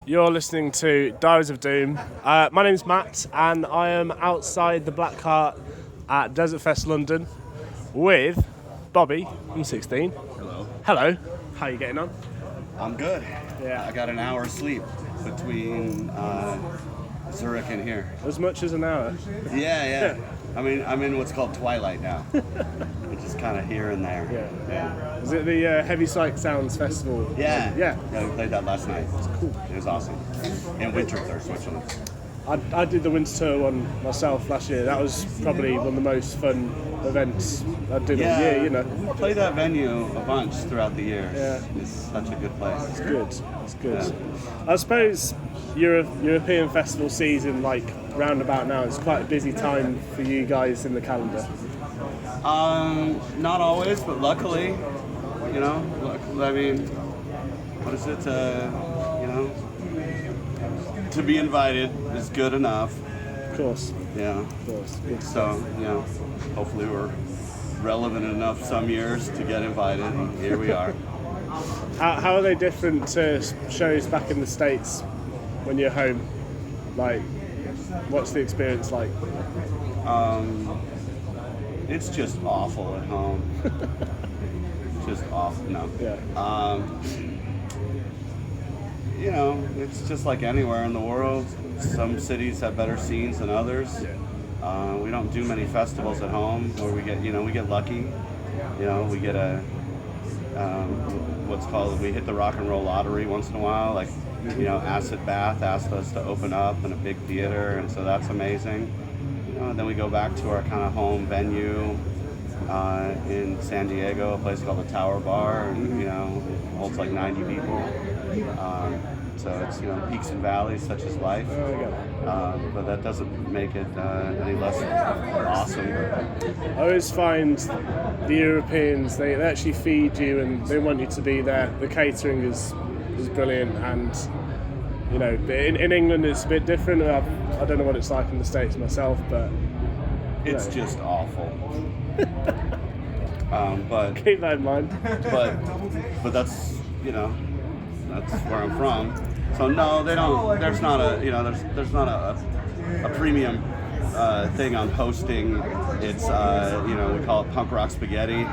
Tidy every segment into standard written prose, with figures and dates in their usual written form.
You're listening to Diaries of Doom. My name's Matt, and I am outside the Black Cart at Desertfest London with Bobby from 16. Hello. Hello. How are you getting on? I'm good. Yeah. I got an hour's sleep between Zurich and here. As much as an hour. Yeah. I mean, I'm in what's called Twilight now. Which is kind of here and there. Yeah. Is it the Heavy Psych Sounds Festival? Yeah, we played that last night. It's cool. It was awesome. In winter, they're switching. I did the winter tour one myself last year. That was probably one of the most fun events I did all year, you know. We played that venue a bunch throughout the years. Yeah. It's such a good place. It's good. Yeah. I suppose European festival season, like roundabout now, it's quite a busy time for you guys in the calendar. Not always, but luckily, you know, I mean, what is it, to be invited is good enough. Of course. Yeah. Of course. Good. So, hopefully we're relevant enough some years to get invited, and here we are. How are they different to shows back in the States when you're home? Like, what's the experience like? It's just awful at home. Just awful. No. Yeah. It's just like anywhere in the world. Some cities have better scenes than others. Yeah. We don't do many festivals at home where we get lucky. We get we hit the rock and roll lottery once in a while. Like, Acid Bath asked us to open up in a big theater, and so that's amazing. And then we go back to our kind of home venue in San Diego, a place called the Tower Bar, and it holds like 90 people. So it's peaks and valleys such as life, but that doesn't make it any less awesome. I always find the Europeans, they actually feed you and they want you to be there. The catering is brilliant, and in England it's a bit different. I don't know what it's like in the States myself, but it's just awful. But keep that in mind. But that's that's where I'm from. So no, they don't. There's not a premium thing on hosting. It's we call it punk rock spaghetti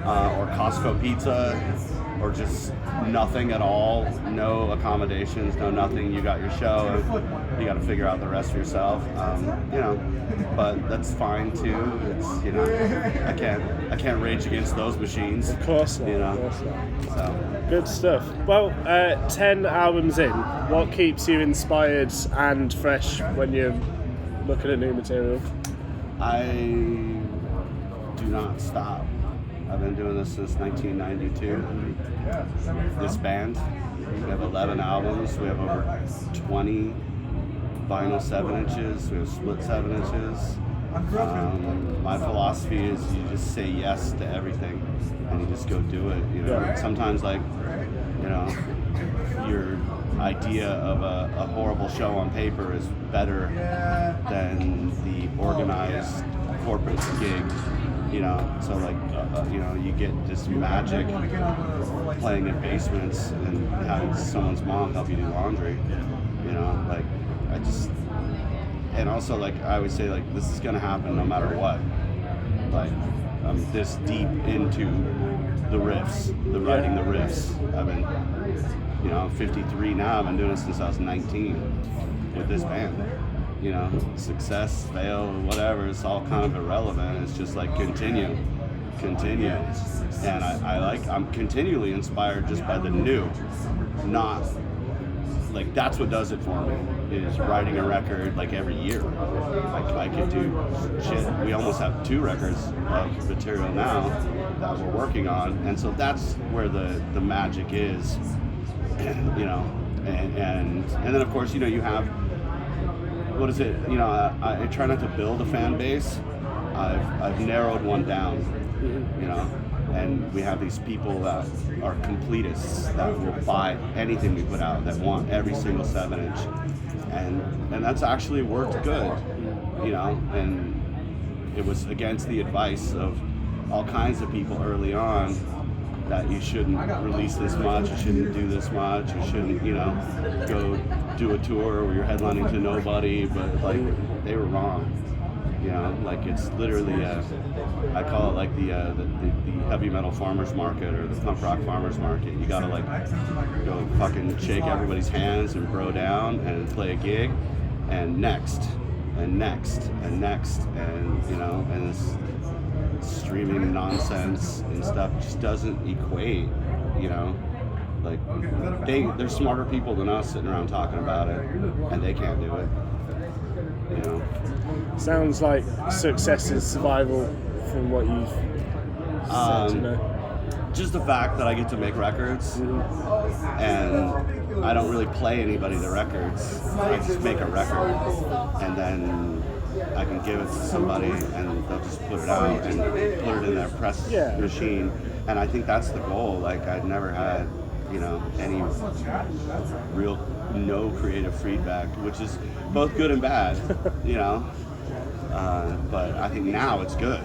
or Costco pizza, or just nothing at all. No accommodations, no nothing. You got your show, and you got to figure out the rest for yourself. But that's fine too. It's I can't rage against those machines. Of course not. Of course not. So. Good stuff. Well, 10 albums in, what keeps you inspired and fresh when you're looking at new material? I do not stop. I've been doing this since 1992. This band, we have 11 albums. We have over 20 vinyl 7-inches. We have split 7-inches. My philosophy is you just say yes to everything and you just go do it. Sometimes your idea of a horrible show on paper is better than the organized corporate gig. You get this magic playing in basements and having someone's mom help you do laundry. And also, I would say, this is gonna happen no matter what. I'm this deep into the riffs, writing the riffs. I've been, I'm 53 now. I've been doing it since I was 19 with this band. Success, fail, whatever, it's all kind of irrelevant. It's just continue. And I'm continually inspired just by the new, not that's what does it for me, is writing a record every year. I could do shit. We almost have 2 records of material now that we're working on, and so that's where the magic is. And then of course you have, what is it? I try not to build a fan base. I've narrowed one down. And we have these people that are completists that will buy anything we put out, that want every single 7-inch, and that's actually worked good. And it was against the advice of all kinds of people early on, that you shouldn't release this much, you shouldn't do this much, you shouldn't, go do a tour where you're headlining to nobody, but like they were wrong. Like it's literally I call it like the heavy metal farmers market or the punk rock farmers market. You gotta like go fucking shake everybody's hands and bro down and play a gig, and next and next and next, and and this streaming nonsense and stuff just doesn't equate. Like they're smarter people than us sitting around talking about it, and they can't do it. Sounds like success is survival from what you've said, Just the fact that I get to make records, and I don't really play anybody the records. I just make a record, and then I can give it to somebody, and they'll just put it out and put it in their press machine. And I think that's the goal. Like I'd never had, any real no creative feedback, which is both good and bad, but I think now it's good.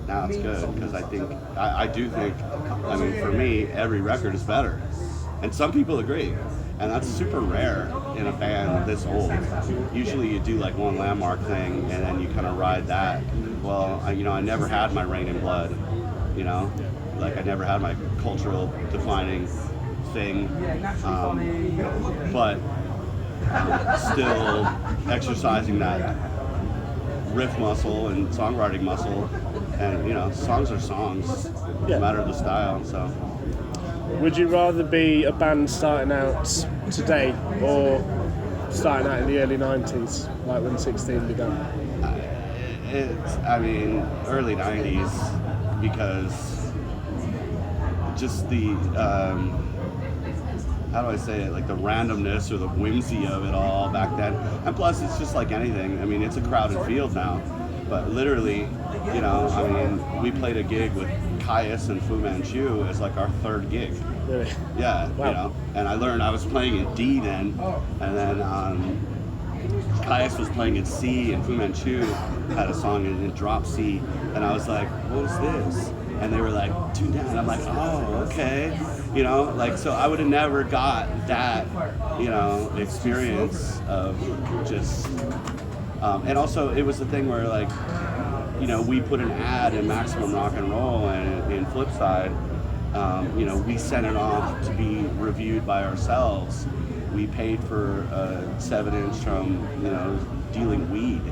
Now it's good because I do think, for me, every record is better. And some people agree. And that's super rare in a band this old. Usually you do like one landmark thing and then you kind of ride that. Well, I never had my Rain and Blood, like I never had my cultural defining thing, but still exercising that riff muscle and songwriting muscle, and songs are songs, no matter the style. So would you rather be a band starting out today or starting out in the early 90s, like when 16 began? Early 90s, because just the how do I say it, like the randomness or the whimsy of it all back then. And plus it's just like anything, it's a crowded field now, but literally, we played a gig with Caius and Fu Manchu as like our third gig. Really? Yeah. Wow. And I learned I was playing in D then, and then Caius was playing in C, and Fu Manchu had a song in drop C, and I was like, what is this? And they were like, tune down. I'm like, oh, okay. So I would have never got that, experience of just, and also it was the thing where like, we put an ad in Maximum Rock and Roll and in Flipside, we sent it off to be reviewed by ourselves. We paid for a 7-inch from, dealing weed,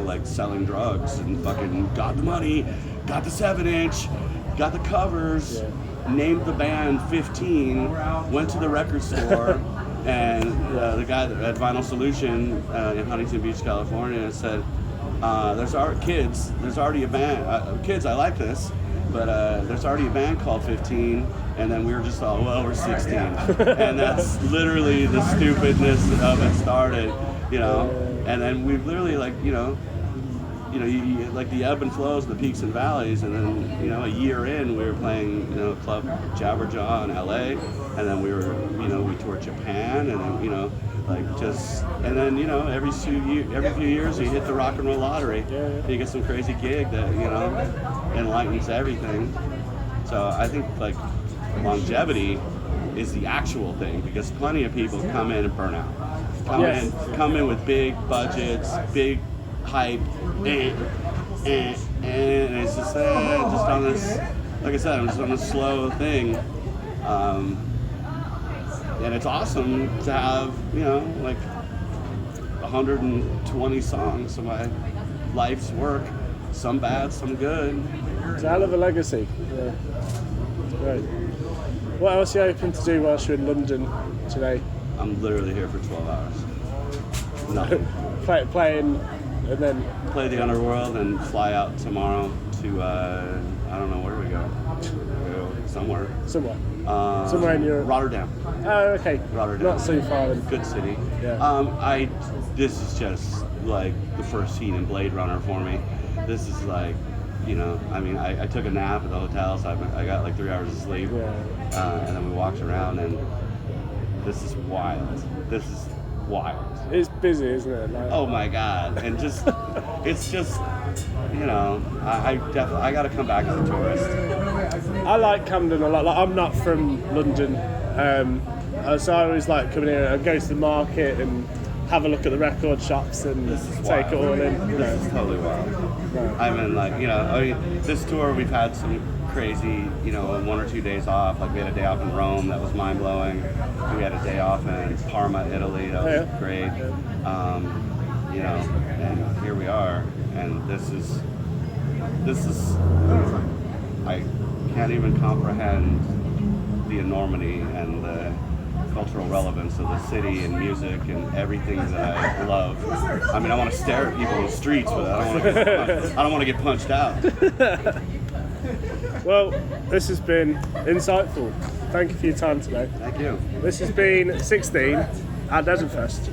like selling drugs, and fucking got the money, got the 7-inch, got the covers, named the band 15, went to the record store, and the guy at Vinyl Solution in Huntington Beach, California said, there's already a band, kids, I like this, but there's already a band called 15, and then we were just all, well, we're 16. And that's literally the stupidness of it started, and then we've literally like, you like the ebb and flows, the peaks and valleys, and then, a year in, we were playing, Club Jabberjaw in LA, and then we were, we toured Japan, and then, and then, every few years you hit the rock and roll lottery. You get some crazy gig that, enlightens everything. So I think, like, longevity is the actual thing, because plenty of people come in and burn out. Come in with big budgets, big hype, and it's just on this, like I said, I'm just on this slow thing, and it's awesome to have, like 120 songs of my life's work, some bad, some good. It's a hell of a legacy. Yeah. Great. What else are you hoping to do whilst you're in London today? I'm literally here for 12 hours. Nothing. Playing and then play the Underworld and fly out tomorrow to I don't know, where do we go? Somewhere. Somewhere in Europe. Rotterdam. Oh, okay. Rotterdam. Not so far then. Good city. Yeah. This is just like the first scene in Blade Runner for me. This is like, I took a nap at the hotel, so I got like 3 hours of sleep. Yeah. And then we walked around, and this is wild. This is wild. It's busy, isn't it? Like, oh my God. And just, it's just, I got to come back as a tourist. I like Camden a lot. Like, I'm not from London, so I always like coming here and go to the market and have a look at the record shops and take it all in. This is totally wild. I mean, like, this tour we've had some crazy, 1 or 2 days off. Like, we had a day off in Rome that was mind blowing. We had a day off in Parma, Italy. That was great. And here we are. And this is. I can't even comprehend the enormity and the cultural relevance of the city and music and everything that I love. I mean, I want to stare at people in the streets, but I don't want to get punched out. Well, this has been insightful. Thank you for your time today. Thank you. This has been 16 at Desertfest.